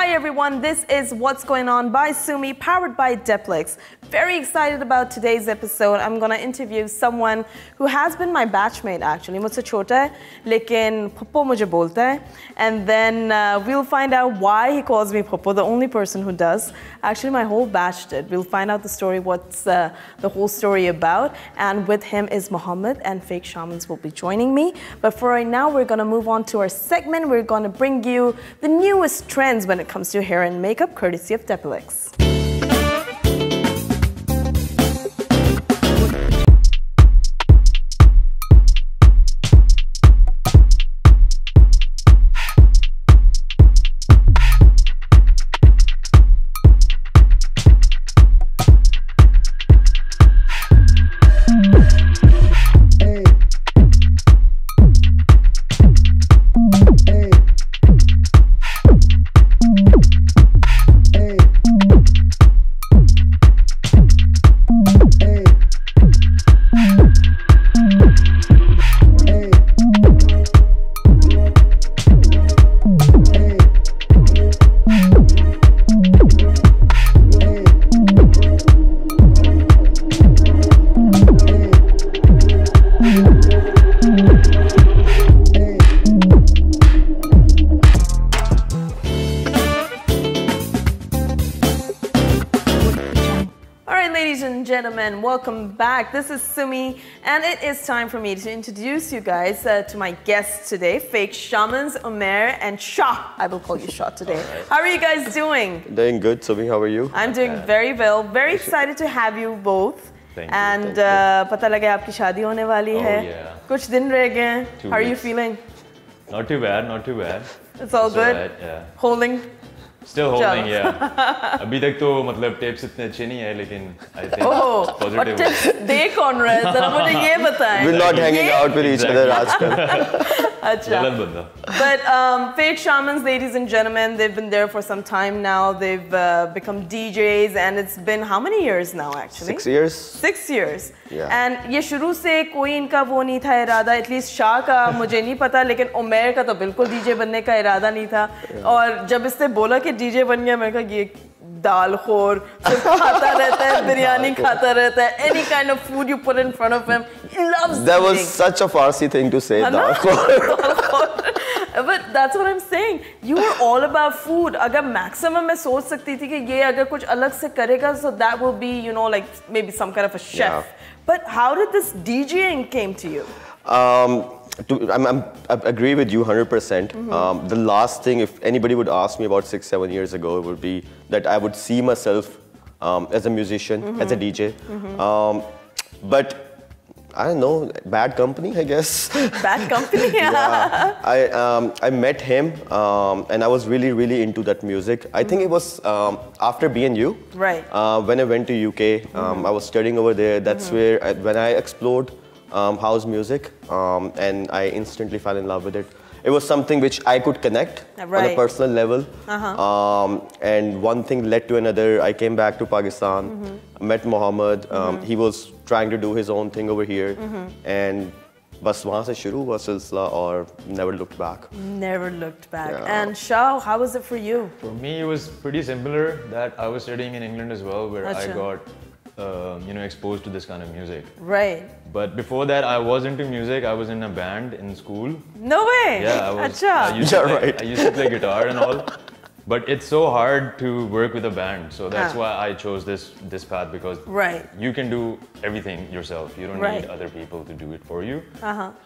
Hi everyone, this is What's Going On by Sumi, powered by Depilex. Very excited about today's episode. I'm gonna interview someone who has been my batchmate actually. मुझसे छोटा है, लेकिन पप्पो मुझे बोलता है. And then we'll find out why he calls me Puppo, the only person who does. Actually, my whole batch did. We'll find out the story, what's the whole story about. And with him is Mohammad, and Fake Shamans will be joining me. But for right now, we're gonna move on to our segment. We're gonna bring you the newest trends when it comes to hair and makeup, courtesy of Depilex. Welcome back. This is Sumi, and it is time for me to introduce you guys to my guests today, Fake Shamans, Omair, and Shah. I will call you Shah today. Right. How are you guys doing? Doing good, Sumi. How are you? I'm doing very well. Very excited to have you both. Thank you. And पता लगा आपकी शादी होने वाली है. कुछ दिन रह गए हैं. How are you feeling? Not too bad, not too bad. It's all good. Right, yeah. Holding. Still holding, yeah. अभी तक तो मतलब टिप्स इतने अच्छे नहीं है, लेकिन I think positive. और टिप्स दे कौन रहा है? जरा मुझे ये बताएं. We're not hanging out with each other आजकल. अच्छा. But Fake Shamans, ladies and gentlemen, they've been there for some time now. They've become DJs, and it's been how many years now actually? 6 years. 6 years. Yeah. And ये शुरू से कोई इनका वो नहीं था इरादा. At least शाह का मुझे नहीं पता, लेकिन उमैर का तो बिल्कुल DJ बनने का इरादा नहीं था. और जब इसने बोला कि DJ बन गया, मैंने कहा ये दाल खोर सिर्फ खाता रहता है, बिरयानी खाता रहता है. Any kind of food you put in front of him, he loves. That was such a Farsi thing to say, दाल खोर. But that's what I'm saying. You were all about food. अगर maximum मैं सोच सकती थी कि ये अगर कुछ अलग से करेगा, so that will be, you know, like maybe some kind of a chef. Yeah. But how did this DJing came to you? I agree with you 100%. The last thing, if anybody would ask me about 6-7 years ago, it would be that I would see myself as a musician, as a DJ. But I don't know, bad company, I guess. Bad company, yeah. I met him, and I was really into that music. I think it was after BNU. Right. When I went to UK, I was studying over there. That's where when I explored house music, and I instantly fell in love with it. It was something which I could connect on a personal level. And one thing led to another. I came back to Pakistan, met Mohammad. He was trying to do his own thing over here. And bas wahan se shuru hua silsila aur never looked back. Never looked back. Yeah. And Shah, how was it for you? For me, it was pretty similar. That I was studying in England as well, where I got you know, exposed to this kind of music. Right. But before that, I was into music. I was in a band in school. No way. Yeah, I was. I used to play guitar and all. But it's so hard to work with a band, so that's why I chose this path, because you can do everything yourself. You don't need other people to do it for you.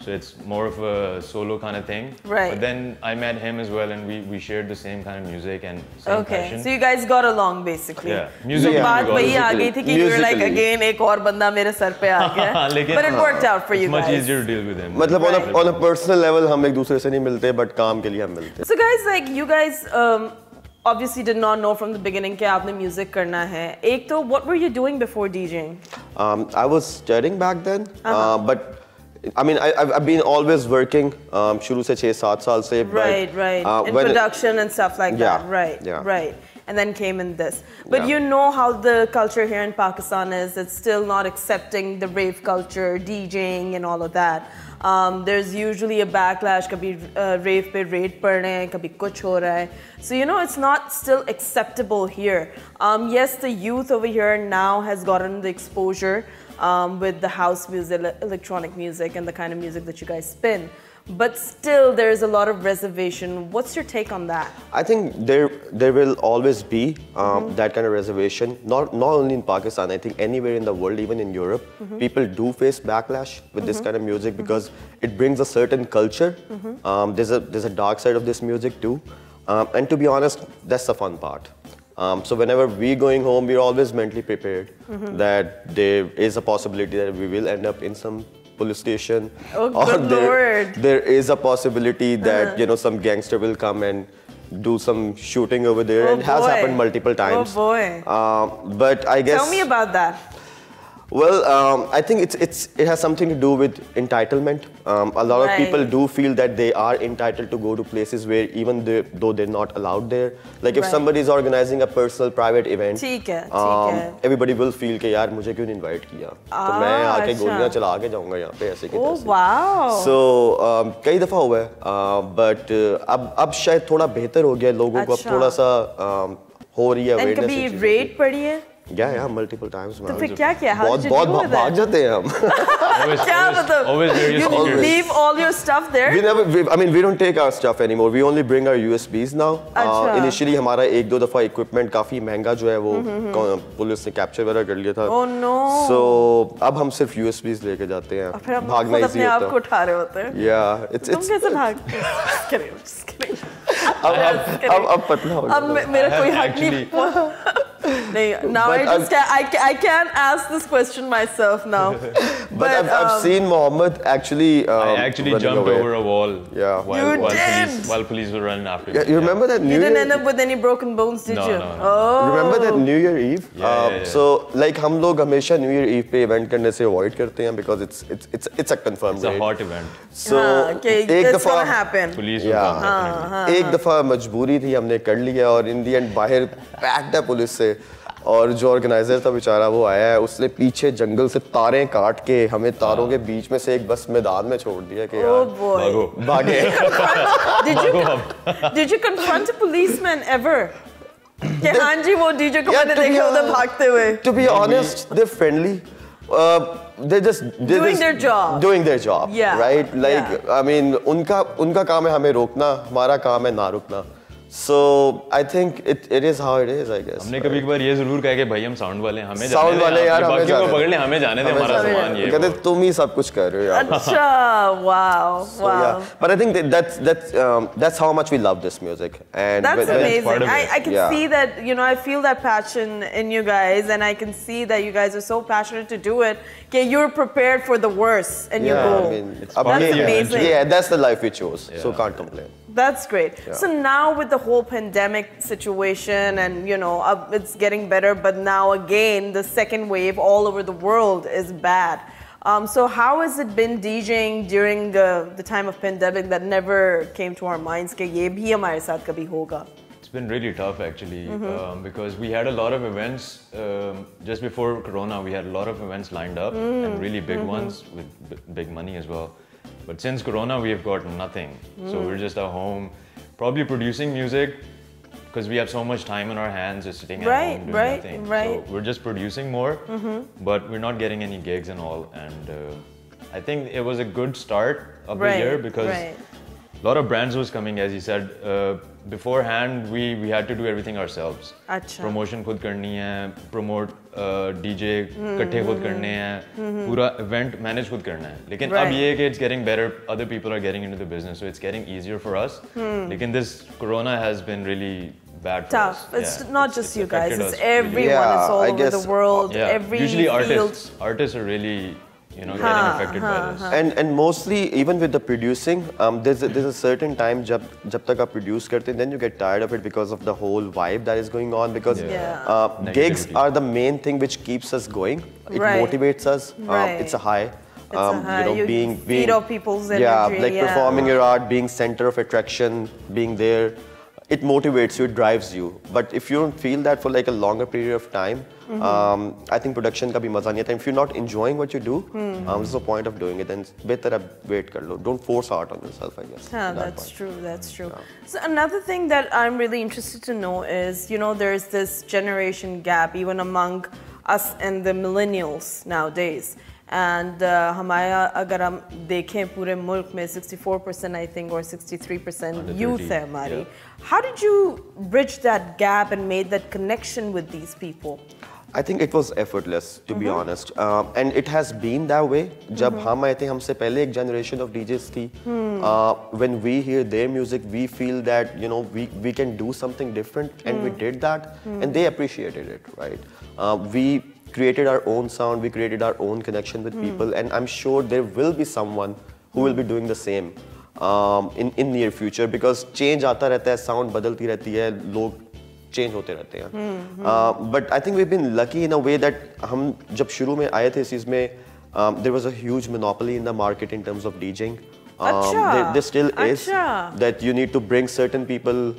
So it's more of a solo kind of thing. But then I met him as well, and we shared the same kind of music and same passion. So you guys got along basically. Yeah, music. So बात वही आ गई थी कि you were like again एक और बंदा मेरे sir पे आ गया. But it worked out for you guys. It's much easier to deal with him. मतलब on a personal level हम एक दूसरे से नहीं मिलते, but काम के लिए हम मिलते. So guys, like you guys obviously did not know from the beginning कि आपने music करना है. एक तो what were you doing before DJing? I was studying back then, but I mean, I've been always working शुरू से 6-7 साल से. Right. In production and stuff like that. Right. and then came in this. But you know how the culture here in Pakistan is. It's still not accepting the rave culture, DJing and all of that. There's usually a backlash, kabhi rave pe raid pad rahe hain, kabhi kuch ho raha hai. So you know it's not still acceptable here. Yes, the youth over here now has gotten the exposure with the house music, electronic music and the kind of music that you guys spin. But still, there is a lot of reservation. What's your take on that? I think there will always be that kind of reservation. Not only in Pakistan, I think anywhere in the world, even in Europe, people do face backlash with this kind of music because it brings a certain culture. There's a dark side of this music too. And to be honest, that's the fun part. So whenever we're going home, we're always mentally prepared that there is a possibility that we will end up in some police station, or there is a possibility that some gangster will come and do some shooting over there, and it has happened multiple times. But I guess, tell me about that. Well, I think it has something to do with entitlement. A lot of people do feel that they are entitled to go to places where even though they're not allowed there. Like if somebody is organizing a personal private event, everybody will feel कि यार मुझे क्यों नहीं invite किया, तो मैं आके गोलियां चला के जाऊंगा यहाँ पे ऐसे की तरह से. So कई दफा हुआ है, but अब शायद थोड़ा बेहतर हो गया, लोगों को अब थोड़ा सा हो रही है awareness. And कभी raid पड़ी है? Yeah, multiple times. तो फिर क्या किया? How did you बहुत do with भाग जाते हैं हम. क्या मतलब? You leave all your stuff there? We don't take our stuff anymore. We only bring our USBs now. Initially हमारा एक दो दफा equipment काफी महंगा जो है वो पुलिस ने capture वगैरह कर लिया था. Oh no. So अब हम सिर्फ USBs लेके जाते हैं. भागना easy होता है. आप को उठा रहे होते हैं. Yeah, it's. तुम कैसे भागते हो? Just kidding. अब पतला हो गया. अब मेरा कोई हक नहीं. Now I can't ask this question myself now. But I've seen Mohammad actually. I actually jumped over a wall. Yeah. While police were running after me. Yeah, you remember that New Year? You didn't end up with any broken bones, did you? No. Oh. Remember that New Year Eve? Yeah. So like हम लोग हमेशा New Year Eve पे event करने से avoid करते हैं because it's a confirmed. It's a hot event. So it's gonna happen. Police will come. एक दफा मजबूरी थी, हमने कर लिया और in the end बाहर packed है पुलिस से. और जो ऑर्गेनाइजर था बेचारा वो आया है, उसने पीछे जंगल से तारें काट के हमें तारों के बीच में से एक बस मैदान में छोड़ दिया कि यार भागे. Did you confront a policeman ever? कि हाँ जी वो डीजे को मैंने देखा उधर भागते हुए. To be honest, they're friendly. They're just doing their job. Doing their job, right? Like I mean, उनका काम है हमें रोकना, हमारा काम है ना रुकना. So I think it is how it is, I guess. हमने कभी कभार ये जरूर कहा कि भाई हम साउंड वाले हैं, हमें साउंड वाले यार हमें जाने पकड़ ले, हमें जाने दे, हमारा सामान ये कहते तुम ही सब कुछ कर रहे हो यार. अच्छा, wow. But I think that's how much we love this music, and that's amazing. I can see that, I feel that passion in you guys, and I can see that you guys are so passionate to do it. Okay, you're prepared for the worst, and you go. I mean, that's amazing. Yeah, that's the life we chose, so can't complain. That's great. Yeah. So now with the whole pandemic situation and, it's getting better, but now again, the second wave all over the world is bad. So how has it been DJing during the time of pandemic that never came to our minds कि ये भी हमारे साथ कभी होगा? It's been really tough actually because we had a lot of events just before Corona. We had a lot of events lined up and really big ones with big money as well. But since Corona, we have got nothing. So we're just at home, probably producing music because we have so much time in our hands just sitting at home doing nothing. So we're just producing more, but we're not getting any gigs and all. And I think it was a good start of the year because a lot of brands was coming, as you said. Beforehand, we had to do everything ourselves. Promotion खुद करनी है, promote DJ इकट्ठे खुद करने हैं, पूरा event manage खुद करना है. लेकिन अब ये है कि it's getting better. Other people are getting into the business, so it's getting easier for us. लेकिन this Corona has been really bad for us. It's not just you guys. It's everyone. It's all over the world. Every usually artists are really. Getting affected by this. And mostly, even with the producing, there's a certain time जब तक आप produce करते हैं, then you get tired of it because of the whole vibe that is going on. Because gigs are the main thing which keeps us going. It motivates us. It's a high. Being feed off people's energy. Performing your art, being center of attraction, being there. it motivates you, it drives you. But if you don't feel that for like a longer period of time, I think production ka bhi maza nahi aata. If you're not enjoying what you do, there's no point of doing it. Then better ab wait kar lo. Don't force art on yourself, I guess. Yeah, that's true. That's true. Yeah. So another thing that I'm really interested to know is, you know, there's this generation gap even among us and the millennials nowadays. And हमारा अगर हम देखें पूरे मुल्क में 64% I think or 63% youth है हमारी. How did you bridge that gap and made that connection with these people? I think it was effortless, to be honest, and it has been that way. जब हम आए थे हमसे पहले एक generation of DJs थी. When we hear their music, we feel that we can do something different, and we did that, and they appreciated it, right? We created our own sound, we created our own connection with people, and I'm sure there will be someone who will be doing the same in near future, because change आता रहता है, sound बदलती रहती है, लोग change होते रहते हैं. But I think we've been lucky in a way that हम जब शुरू में आए थे इस चीज़ में, there was a huge monopoly in the market in terms of DJing. There still is that you need to bring certain people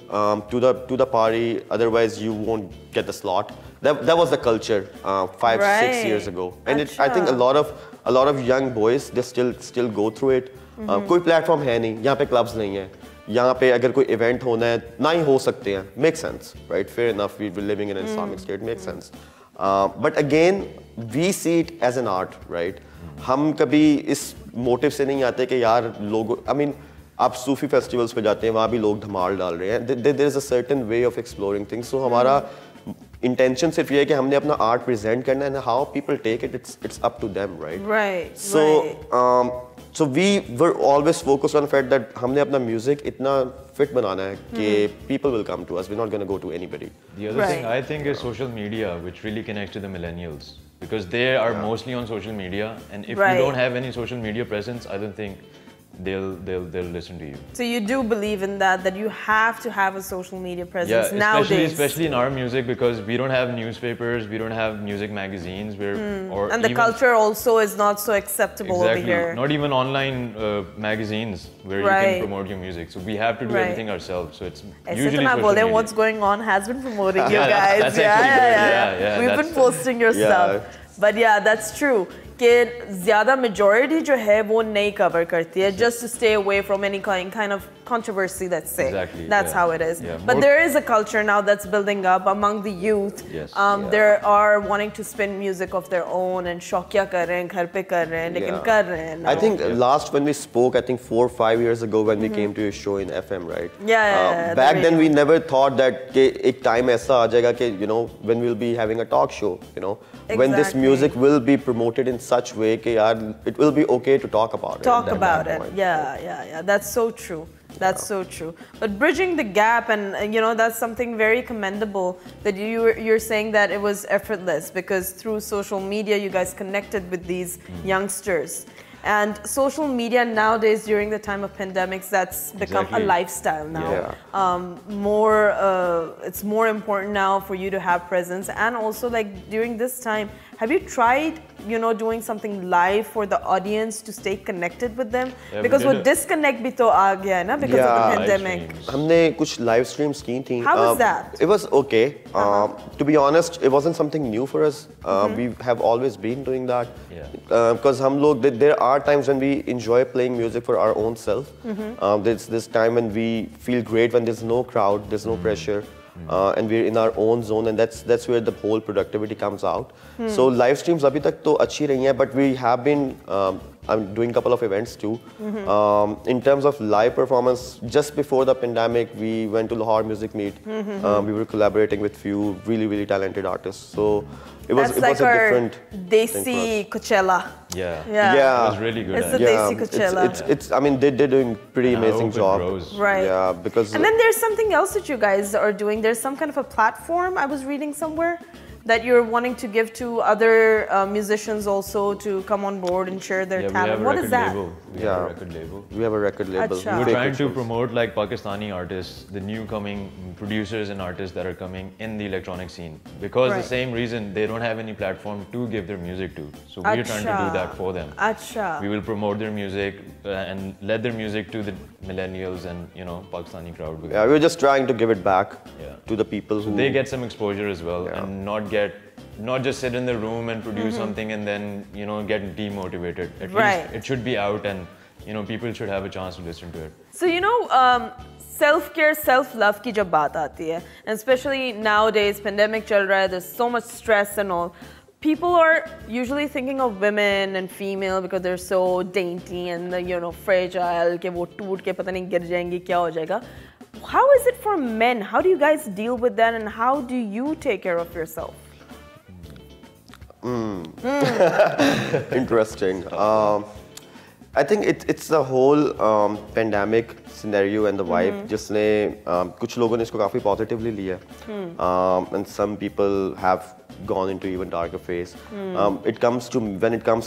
to the party, otherwise you won't get the slot. That was the culture 5-6 years ago, and I think a lot of young boys, they still go through it. कोई platform है नहीं, यहाँ पे clubs नहीं है, यहाँ पे अगर कोई event होना है ना ही हो सकते हैं. Makes sense, right? Fair enough. We're living in an Islamic state. Makes sense. But again, we see it as an art, right? हम कभी इस मोटिव से नहीं आते कि यार लोग, I mean, आप सूफी फेस्टिवल्स पे जाते हैं, वहाँ भी लोग धमाल डाल रहे हैं. There is a certain way of exploring things. So हमारा intention सिर्फ ये है कि हमने अपना art present करना है, and how people take it, it's up to them, right? Right. So we were always focused on the fact that हमने अपना music इतना fit बनाना है कि people will come to us. We're not going to go to anybody. The other thing I think is social media, which really connects to the millennials, because they are mostly on social media, and if you don't have any social media presence, I don't think they'll listen to you. So you do believe in that you have to have a social media presence nowadays. Especially in our music, because we don't have newspapers, we don't have music magazines, and the culture also is not so acceptable over here. Not even online magazines where you can promote your music. So we have to do everything ourselves. So it's usually social media. What's Going On has been promoting you guys. That's We've been posting your stuff. But yeah, that's true. कि ज़्यादा majority जो है वो नहीं cover करती है, just to stay away from any kind of controversy, let's say. Exactly. That's how it is. Yeah, but there is a culture now that's building up among the youth. Yes. They are wanting to spin music of their own and शौकिया कर रहे हैं, घर पे कर रहे हैं, लेकिन कर रहे हैं. I think last when we spoke, I think 4 or 5 years ago when we came to your show in FM, right? Yeah. Back then we never thought that कि एक time ऐसा आ जाएगा कि when we'll be having a talk show, when this music will be promoted in such way कि यार it will be okay to talk about it. Talk about it. Yeah. That's so true. That's so true. But bridging the gap, and that's something very commendable that you're saying that it was effortless, because through social media you guys connected with these youngsters. And social media nowadays, during the time of pandemics, that's become a lifestyle now. It's more important now for you to have presence. And also, like during this time, have you tried, doing something live for the audience to stay connected with them? Because with disconnect bhi to aa gaya na because of the pandemic. हमने कुछ live streams की थी. How was that? It was okay. To be honest, it wasn't something new for us. We have always been doing that. Because there are times when we enjoy playing music for our own self. There's this time when we feel great when there's no crowd, there's no pressure. And we're in our own zone, and that's where the whole productivity comes out. So live streams abhi tak to अच्छी रही हैं, but we have been doing a couple of events too. In terms of live performance, just before the pandemic, we went to Lahore Music Meet. We were collaborating with few really talented artists. So it was a different Desi Coachella. Yeah. It was really good. It's the Desi Coachella. I mean, they're doing pretty amazing job. Right. Yeah, because. And then there's something else that you guys are doing. There's some kind of a platform I was reading somewhere that you're wanting to give to other musicians also to come on board and share their talent. What is that? We have a record label. We have a record label. We're trying to promote like Pakistani artists, the new coming producers and artists that are coming in the electronic scene. Because the same reason they don't have any platform to give their music to. So we're trying to do that for them. We will promote their music and let their music to the millennials and Pakistani crowd. Yeah, we're just trying to give it back to the people who they get some exposure as well and not just sit in the room and produce something and then get demotivated. At least it should be out and people should have a chance to listen to it. So self-care, self-love की जब बात आती है, and especially nowadays pandemic चल रहा है, there's so much stress and all. People are usually thinking of women and female because they're so dainty and fragile कि वो टूट के पता नहीं गिर जाएंगी क्या हो जाएगा. How is it for men? How do you guys deal with that and how do you take care of yourself? Interesting. I think it's the whole pandemic scenario and the vibe जिसने कुछ लोगों ने इसको काफी positively लिया and some people have gone into even darker phase. When it comes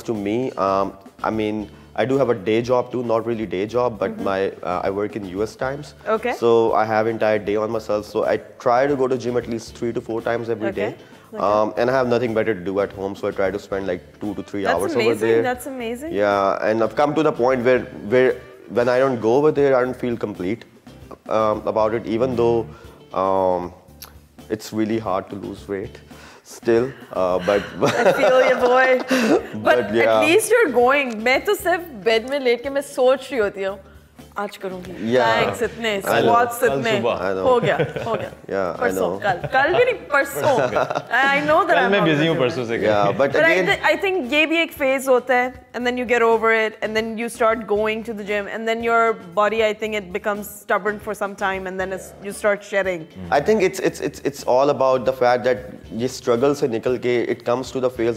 to me, I mean I do have a day job too, not really day job, but I work in US times. Okay. So I have entire day on myself. So I try to go to gym at least 3 to 4 times every day. And I have nothing better to do at home, so I try to spend like 2 to 3 hours over there. That's amazing. Yeah, and I've come to the point where when I don't go over there, I don't feel complete about it, even though it's really hard to lose weight still. But I feel you, boy. But at least you're going. मैं तो सिर्फ bed में late के मैं सोच रही होती हूँ आज करूँगी planks इतने squats इतने हो गया परसों कल भी नहीं परसों I know that I'm busy हूँ परसों से but again I think ये भी एक phase होता है and then you get over it and then you start going to the gym and then your body I think it becomes stubborn for some time and then you start shedding. I think it's all about the fact that ये struggle से निकल के it comes to the phase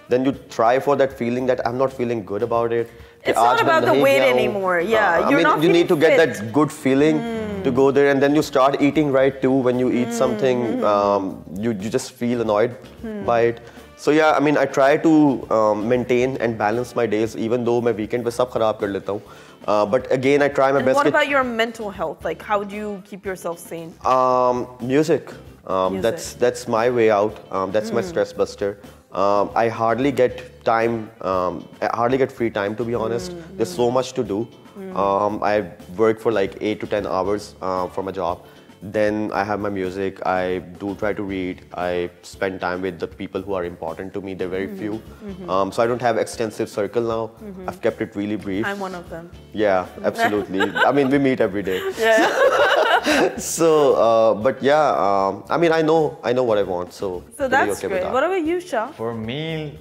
then you try for that feeling that I'm not feeling good about it. It's not about the weight anymore. Yeah, you need to get that good feeling to go there, and then you start eating right too. When you eat something, you just feel annoyed by it. So yeah, I mean, I try to maintain and balance my days, even though my weekend पे सब खराब कर लेता हूँ. But again, I try my best. What about your mental health? Like, how do you keep yourself sane? Music. That's my way out. That's my stress buster. I hardly get free time, to be honest. There's so much to do. I work for like 8 to 10 hours for my job. Then I have my music. I do try to read. I spend time with the people who are important to me. They're very few. So I don't have extensive circle now. I've kept it really brief. I'm one of them. Yeah, absolutely. I mean, we meet every day. So, but yeah, I mean, I know what I want. So that's okay great. What about you, Shah? For me,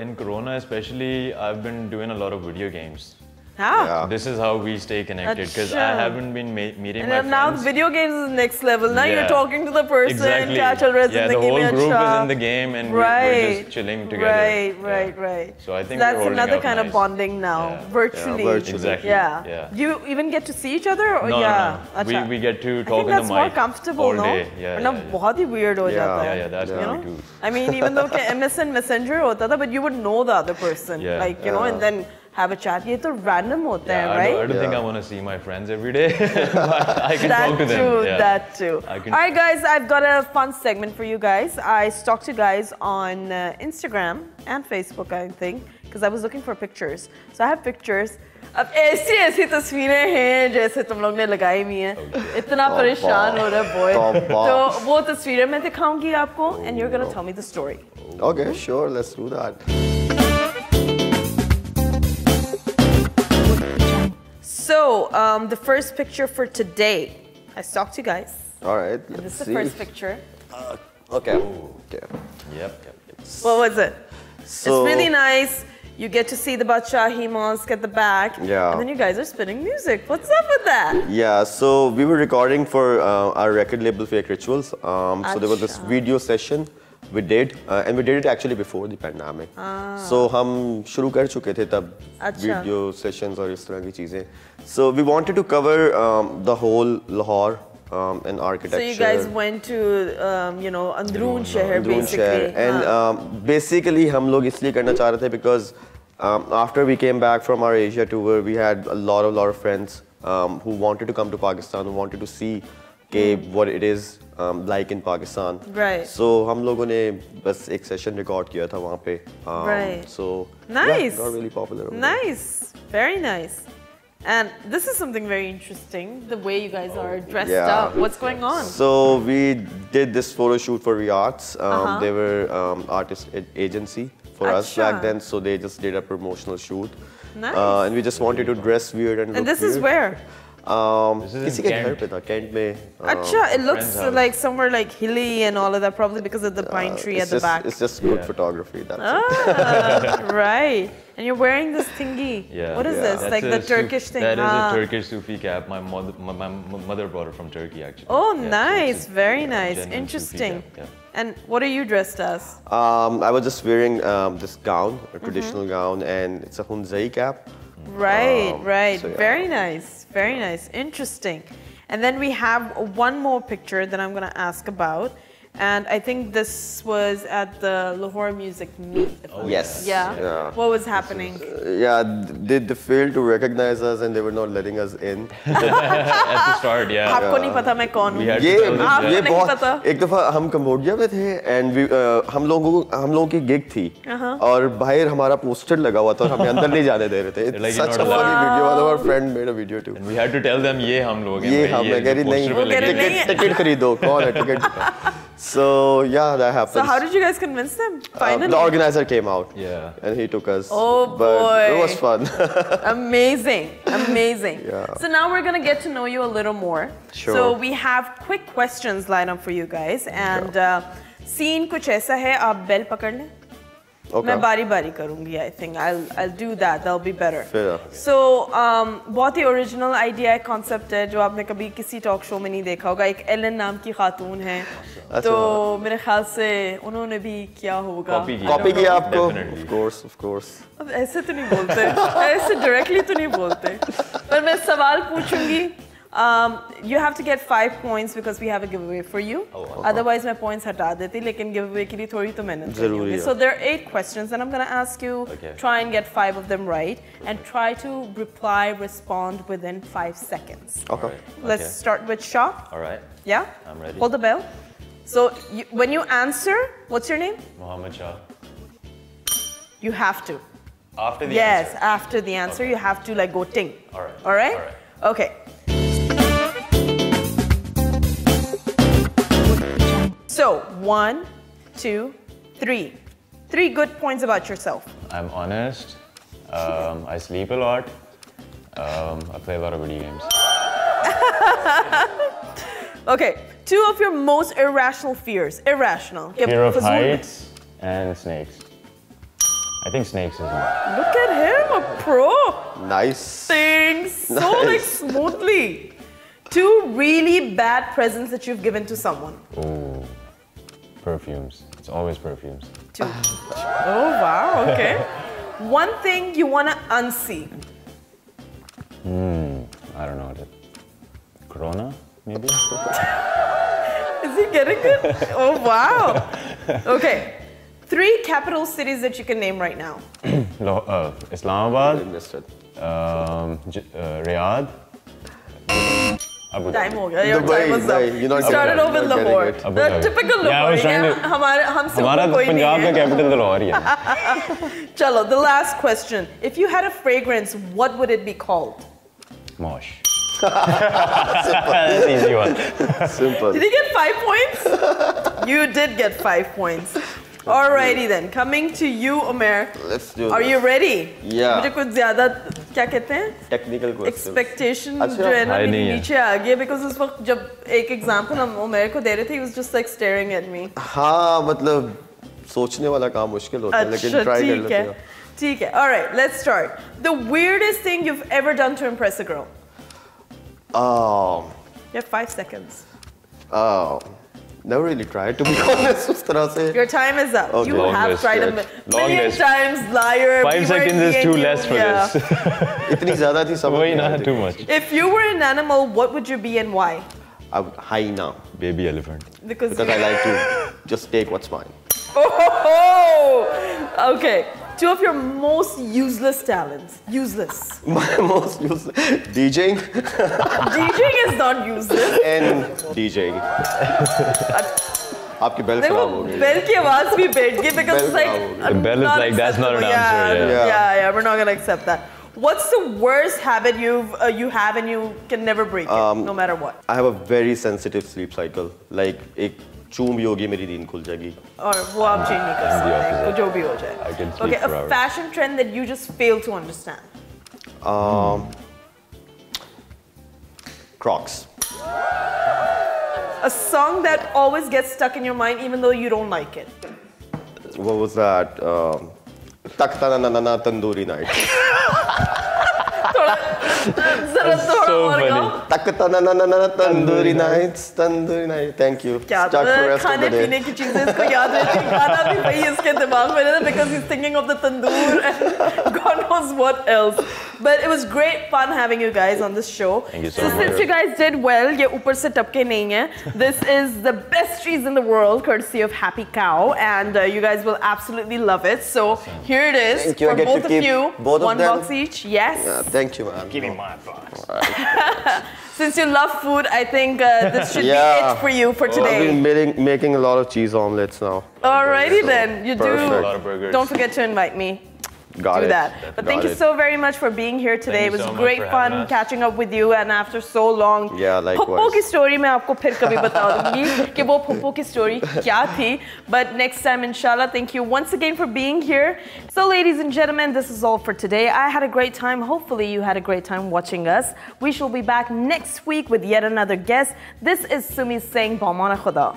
in Corona especially, I've been doing a lot of video games. Yeah. This is how we stay connected because I haven't been meeting my friends. Now video games is next level. Now you're talking to the person. Exactly. The whole group is in the game and we're just chilling together. Right. So I think that's another kind of bonding now, virtually. Exactly. Yeah. Do you even get to see each other? Or No. We get to talk in the mic more comfortable, all day. No, बहुत ही weird हो जाता है. Yeah, that's really too. I mean, even though MSN Messenger होता था, but you would know the other person, like and then have a chat. ये तो random होता है, right? I don't think I want to see my friends every day, but I can talk to them. That too. All right, guys, I've got a fun segment for you guys. I stalked you guys on Instagram and Facebook, I think, because I was looking for pictures. So I have pictures. अब ऐसी तस्वीरें हैं जैसे तुम लोग ने लगाई हुई हैं. इतना परेशान हो रहा है boy. तो वो तस्वीरें मैं दिखाऊंगी आपको, and you're gonna tell me the story. Okay, sure, let's do that. So, the first picture for today, I stalked you guys. All right, and this is the first picture. Okay. Yep. What was it? So, it's really nice. You get to see the Badshahi Mosque at the back. Yeah. And then you guys are spinning music. What's up with that? Yeah, so we were recording for our record label Fake Rituals. So there was this video session we did, and we did it actually before the pandemic. So हम शुरू कर चुके थे तब video sessions और इस तरह की चीजें. So we wanted to cover the whole Lahore and architecture. So you guys went to, you know, Androon Sheher basically. And basically, हम लोग इसलिए करना चाह रहे थे because after we came back from our Asia tour, we had a lot of friends who wanted to come to Pakistan, who wanted to see what it is like in Pakistan. Right. So हम लोगों ने बस एक session record किया था वहाँ पे. Right. So nice. Yeah, got really popular. Nice. Very nice. And this is something very interesting, the way you guys are dressed up. What's going on? So we did this photo shoot for Riyadh's. They were artist agency for us back then, so they just did a promotional shoot. Nice. And we just wanted to dress weird and look this weird. is where? This is किसी के घर पे था, Kent में. It looks like somewhere like hilly and all of that, probably because of the pine tree at the back. It's just good photography, that's it. Right. And you're wearing this thingy. Yeah. What is this? That's like the Turkish thing? That is a Turkish Sufi cap. My mother brought it from Turkey, actually. Oh, nice. Very nice. Interesting. And what are you dressed as? I was just wearing this gown, a traditional gown, and it's a Hunzai cap. Right, right. So, yeah. Very nice. Very nice. Interesting. And then we have one more picture that I'm going to ask about. And I think this was at the Lahore Music Meet. Yes. Yeah? What was happening? They failed to recognize us and they were not letting us in. At the start, yeah. आपको नहीं पता मैं कौन हूँ? ये बहुत एक दफा हम कंबोडिया में थे and हम लोगों की गिग थी और बाहर हमारा पोस्टर लगा हुआ था और हमें अंदर नहीं जाने दे रहे थे. It's such a funny video. One of our friend made a video too. And we had to tell them ये हम लोग हैं. ये हम हैं. कह रही नहीं टिकट खरीदो. कौन है ticket? So yeah, that happened. So how did you guys convince them? Finally, the organizer came out. Yeah. And he took us. Oh boy, but it was fun. Amazing, amazing. Yeah. So now we're gonna get to know you a little more. Sure. So we have quick questions lined up for you guys, and scene कुछ ऐसा है आप bell पकड़ लें. Okay. मैं बारी-बारी करूँगी. I think I'll do that. That'll be better. Fair. So बहुत ही original idea है, concept है जो आपने कभी किसी talk show में नहीं देखा होगा. एक एलन नाम की खातून है. तो मेरे ख्याल से उन्होंने भी किया होगा. Copy किया आपको? Of course. अब ऐसे तो नहीं बोलते. ऐसे directly तो नहीं बोलते. पर मैं सवाल पूछूंगी. You have to get 5 points because we have a giveaway for you. Otherwise, मैं points हटा देती. लेकिन giveaway के लिए थोड़ी तो मेहनत करनी है. So there are 8 questions, and I'm gonna ask you. Try and get 5 of them right, and try to respond within 5 seconds. Okay. Let's start with Shah. All right. Yeah. I'm ready. Hold the bell. So when you answer, what's your name? Mohammad Shah. You have to. After the answer. Yes, after the answer, you have to like go ting. All right. All right. All right. Okay. So 1, 2, 3. 3 good points about yourself. I'm honest. I sleep a lot. I play a lot of video games. Okay. 2 of your most irrational fears. Irrational. Fear of heights and snakes. I think snakes is one. Look at him, a pro. Nice. Things so like smoothly. 2 really bad presents that you've given to someone. Ooh. Perfumes. It's always perfumes. 2. Oh, wow, okay. 1 thing you want to unsee. I don't know. Corona, maybe? Is he getting it? Oh, wow. Okay. 3 capital cities that you can name right now. Islamabad, Riyadh, Abu Dhabi. Time ho gaya. Your time was up. Started off with Lahore. The typical Lahore. Yeah, I was trying to. हमारा पंजाब का capital Lahore ही है. Chalo, the last question. If you had a fragrance, what would it be called? Mosh. That's an easy one. Simple. Did he get 5 points? You did get 5 points. Alrighty then, coming to you, Omair. Let's do it. Are you ready? Yeah. मुझे कुछ ज़्यादा क्या कहते हैं? Technical questions. Expectation जो है ना मेरे नीचे आ गया because उस वक्त जब एक example हम Omair को दे रहे थे, he was just like staring at me. हाँ, मतलब सोचने वाला काम मुश्किल होता है, लेकिन try कर लेते हैं. ठीक है. Alright, let's start. The weirdest thing you've ever done to impress a girl? You have 5 seconds. Never really tried, to be honest, उस तरह से. Your time is up. Okay. You Long have list, tried a million times, liar. 5 seconds is too less for this. इतनी ज़्यादा थी समझ वही ना, too much. If you were an animal, what would you be and why? Hyena. Baby elephant. Because I like to just take what's mine. Oh, okay. 2 of your most useless talents. Useless. My most useless. DJing. DJing is not useless. And DJing. आपकी bell खराब हो गई. Bell की आवाज भी बैठ गई because it's like the bell is like that's not an answer. Yeah, we're not gonna accept that. What's the worst habit you have and you can never break it, no matter what? I have a very sensitive sleep cycle. Like एक चूम भी होगी मेरी नींद खुल जाएगी. और वो आप change नहीं कर सकते. तो जो भी हो जाए. I can sleep Okay, a fashion trend that you just fail to understand. Crocs. A song that always gets stuck in your mind even though you don't like it. What was that? Takta na na na tandoori night. So funny. Takta na na na tandoori nights, tandoori night. Thank you. Stuck for the rest of the day. खाने-पीने की चीजें इसको याद रहती हैं. गाना भी वही इसके दिमाग में रहता because he's thinking of the tandoor and God knows what else. But it was great fun having you guys on this show. Thank you so much. Since you guys did well, ये ऊपर से टपके नहीं हैं. This is the best cheese in the world, courtesy of Happy Cow, and you guys will absolutely love it. So here it is for both of you. Both one of them. box each. Yes. Yeah, thank you, man. Give me my box. Right. Since you love food, I think this should be it for you for today. I've been making a lot of cheese omelets now. Alrighty then, you Perfect. do. A lot of burgers. Don't forget to invite me. Got do it. that. But thank you so very much for being here today. It was great fun catching up with you, and after so long. Yeah, likewise. Phuppo की story मैं आपको फिर कभी बताऊंगी कि वो phuppo की story क्या थी. But next time, inshallah. Thank you once again for being here. So, ladies and gentlemen, this is all for today. I had a great time. Hopefully, you had a great time watching us. We shall be back next week with yet another guest. This is Sumi saying, Bamana Khuda.